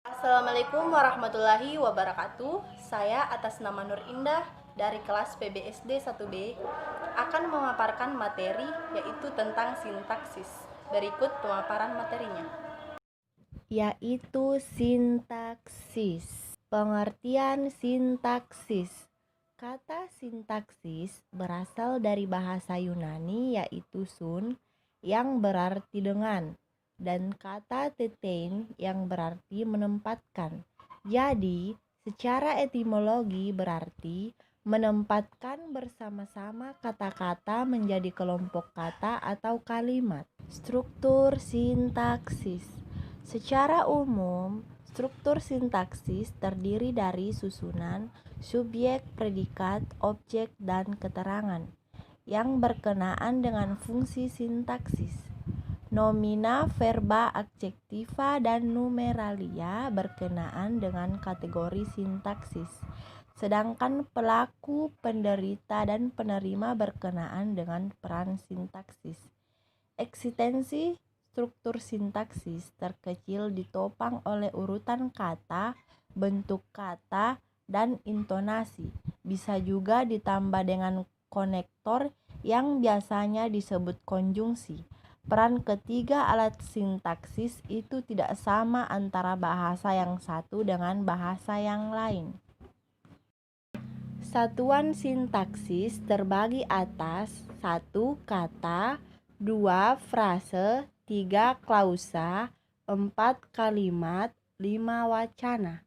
Assalamualaikum warahmatullahi wabarakatuh. Saya atas nama Nur Indah dari kelas PBSD 1B akan memaparkan materi yaitu tentang sintaksis. Berikut pemaparan materinya. Yaitu sintaksis. Pengertian sintaksis. Kata sintaksis berasal dari bahasa Yunani yaitu sun yang berarti dengan dan kata tetein yang berarti menempatkan. Jadi, secara etimologi berarti menempatkan bersama-sama kata-kata menjadi kelompok kata atau kalimat. Struktur sintaksis. Secara umum, struktur sintaksis terdiri dari susunan subjek, predikat, objek, dan keterangan yang berkenaan dengan fungsi sintaksis. Nomina, verba, adjektiva, dan numeralia berkenaan dengan kategori sintaksis. Sedangkan pelaku, penderita, dan penerima berkenaan dengan peran sintaksis. Eksistensi struktur sintaksis terkecil ditopang oleh urutan kata, bentuk kata, dan intonasi. Bisa juga ditambah dengan konektor yang biasanya disebut konjungsi. Peran ketiga alat sintaksis itu tidak sama antara bahasa yang satu dengan bahasa yang lain. Satuan sintaksis terbagi atas 1. Kata, 2. Frase, 3. Klausa, 4. Kalimat, 5. Wacana.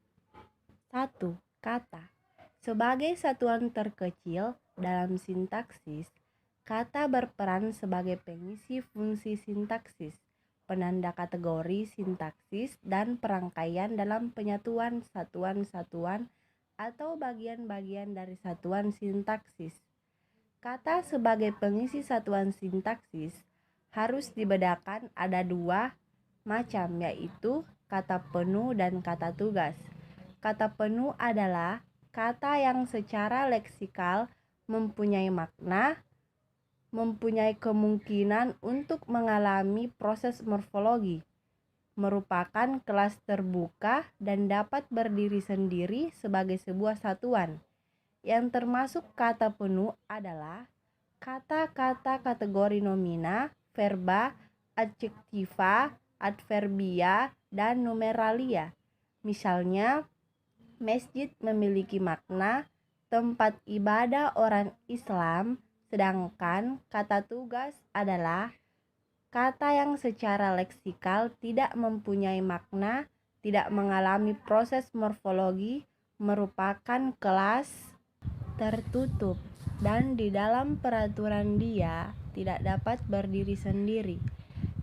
1. Kata. Sebagai satuan terkecil dalam sintaksis, kata berperan sebagai pengisi fungsi sintaksis, penanda kategori sintaksis, dan perangkaian dalam penyatuan satuan-satuan atau bagian-bagian dari satuan sintaksis. Kata sebagai pengisi satuan sintaksis harus dibedakan ada dua macam, yaitu kata penuh dan kata tugas. Kata penuh adalah kata yang secara leksikal mempunyai makna, mempunyai kemungkinan untuk mengalami proses morfologi, merupakan kelas terbuka dan dapat berdiri sendiri sebagai sebuah satuan. Yang termasuk kata penuh adalah kata-kata kategori nomina, verba, adjektiva, adverbia, dan numeralia. Misalnya, masjid memiliki makna tempat ibadah orang Islam, sedangkan kata tugas adalah kata yang secara leksikal tidak mempunyai makna, tidak mengalami proses morfologi, merupakan kelas tertutup, dan di dalam peraturan dia tidak dapat berdiri sendiri.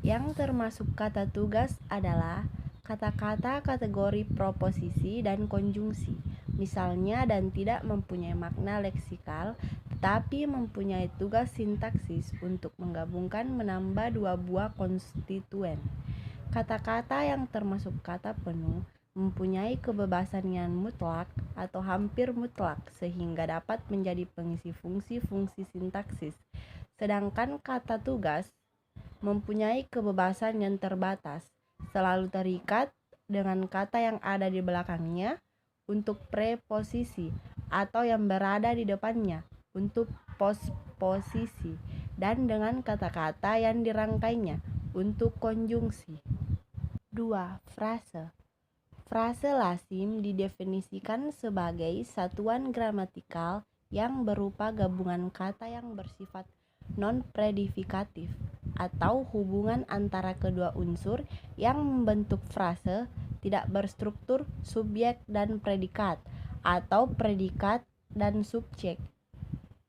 Yang termasuk kata tugas adalah kata-kata kategori proposisi dan konjungsi, misalnya, dan tidak mempunyai makna leksikal tetapi mempunyai tugas sintaksis untuk menggabungkan menambah dua buah konstituen. Kata-kata yang termasuk kata penuh mempunyai kebebasan yang mutlak atau hampir mutlak sehingga dapat menjadi pengisi fungsi-fungsi sintaksis. Sedangkan kata tugas mempunyai kebebasan yang terbatas, selalu terikat dengan kata yang ada di belakangnya untuk preposisi atau yang berada di depannya untuk posposisi, dan dengan kata-kata yang dirangkainya untuk konjungsi. 2. Frase. Frase lazim didefinisikan sebagai satuan gramatikal yang berupa gabungan kata yang bersifat non-predikatif atau hubungan antara kedua unsur yang membentuk frase, tidak berstruktur subjek dan predikat atau predikat dan subjek.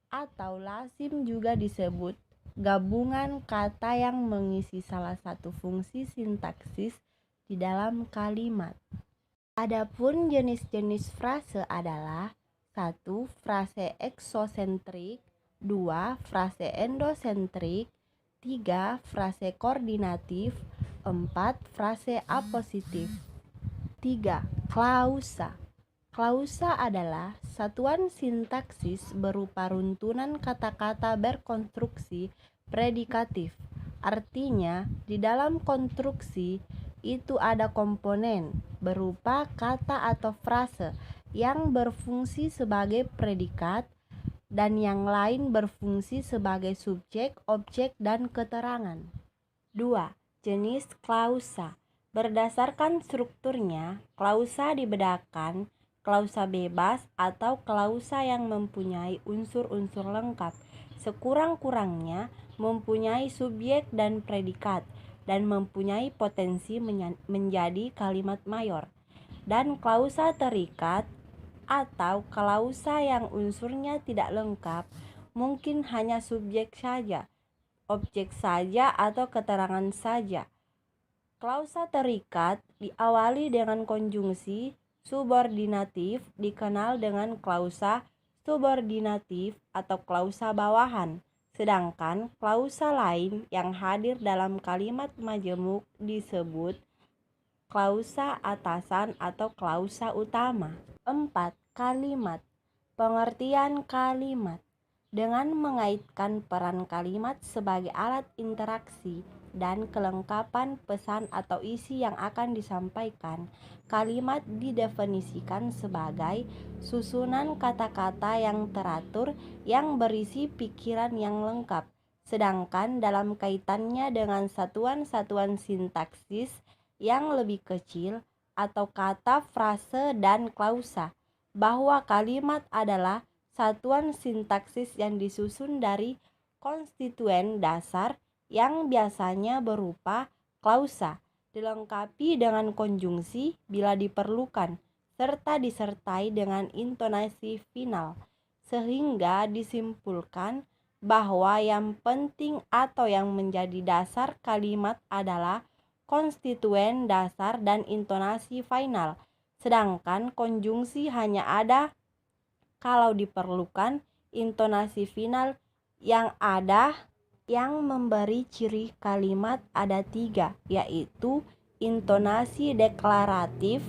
Atau lazim juga disebut gabungan kata yang mengisi salah satu fungsi sintaksis di dalam kalimat. Adapun jenis-jenis frase adalah 1. Frase eksosentrik, 2. Frase endosentrik, 3. Frase koordinatif, 4. Frase apositif. 3. Klausa. Klausa adalah satuan sintaksis berupa runtunan kata-kata berkonstruksi predikatif. Artinya, di dalam konstruksi itu ada komponen berupa kata atau frase yang berfungsi sebagai predikat dan yang lain berfungsi sebagai subjek, objek, dan keterangan. 2. Jenis klausa. Berdasarkan strukturnya, klausa dibedakan klausa bebas atau klausa yang mempunyai unsur-unsur lengkap, sekurang-kurangnya mempunyai subjek dan predikat, dan mempunyai potensi menjadi kalimat mayor. Dan klausa terikat atau klausa yang unsurnya tidak lengkap, mungkin hanya subjek saja, objek saja, atau keterangan saja. Klausa terikat diawali dengan konjungsi subordinatif dikenal dengan klausa subordinatif atau klausa bawahan, sedangkan klausa lain yang hadir dalam kalimat majemuk disebut klausa atasan atau klausa utama. 4. Kalimat. Pengertian kalimat. Dengan mengaitkan peran kalimat sebagai alat interaksi dan kelengkapan pesan atau isi yang akan disampaikan, kalimat didefinisikan sebagai susunan kata-kata yang teratur yang berisi pikiran yang lengkap. Sedangkan dalam kaitannya dengan satuan-satuan sintaksis yang lebih kecil atau kata, frase, dan klausa, bahwa kalimat adalah satuan sintaksis yang disusun dari konstituen dasar yang biasanya berupa klausa, dilengkapi dengan konjungsi bila diperlukan, serta disertai dengan intonasi final, sehingga disimpulkan bahwa yang penting atau yang menjadi dasar kalimat adalah konstituen dasar dan intonasi final, sedangkan konjungsi hanya ada kalau diperlukan. Intonasi final yang ada yang memberi ciri kalimat ada 3, yaitu intonasi deklaratif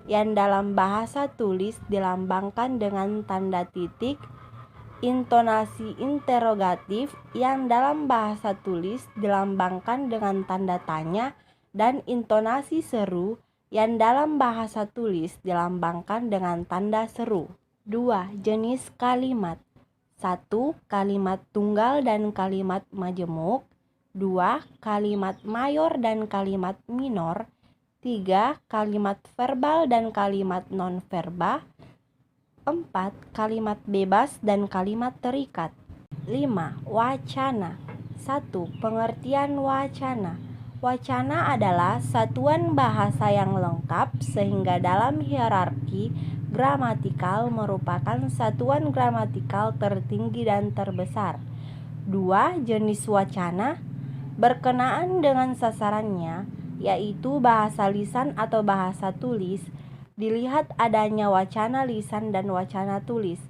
yang dalam bahasa tulis dilambangkan dengan tanda titik, intonasi interrogatif yang dalam bahasa tulis dilambangkan dengan tanda tanya, dan intonasi seru yang dalam bahasa tulis dilambangkan dengan tanda seru. 2. Jenis kalimat. 1. Kalimat tunggal dan kalimat majemuk. 2. Kalimat mayor dan kalimat minor. 3. Kalimat verbal dan kalimat non-verbal. 4. Kalimat bebas dan kalimat terikat. 5. Wacana. 1. Pengertian wacana. Wacana adalah satuan bahasa yang lengkap sehingga dalam hierarki gramatikal merupakan satuan gramatikal tertinggi dan terbesar. 2. Jenis wacana. Berkenaan dengan sasarannya, yaitu bahasa lisan atau bahasa tulis, dilihat adanya wacana lisan dan wacana tulis.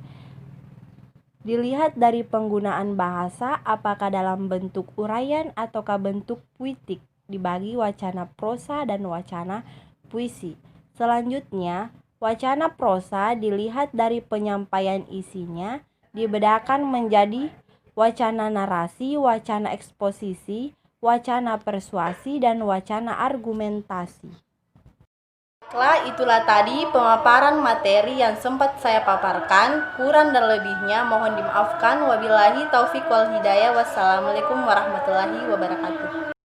Dilihat dari penggunaan bahasa, apakah dalam bentuk uraian ataukah bentuk puitik, dibagi wacana prosa dan wacana puisi. Selanjutnya, wacana prosa dilihat dari penyampaian isinya, dibedakan menjadi wacana narasi, wacana eksposisi, wacana persuasi, dan wacana argumentasi. Itulah tadi pemaparan materi yang sempat saya paparkan. Kurang dan lebihnya mohon dimaafkan. Wabillahi taufiq wal hidayah. Wassalamualaikum warahmatullahi wabarakatuh.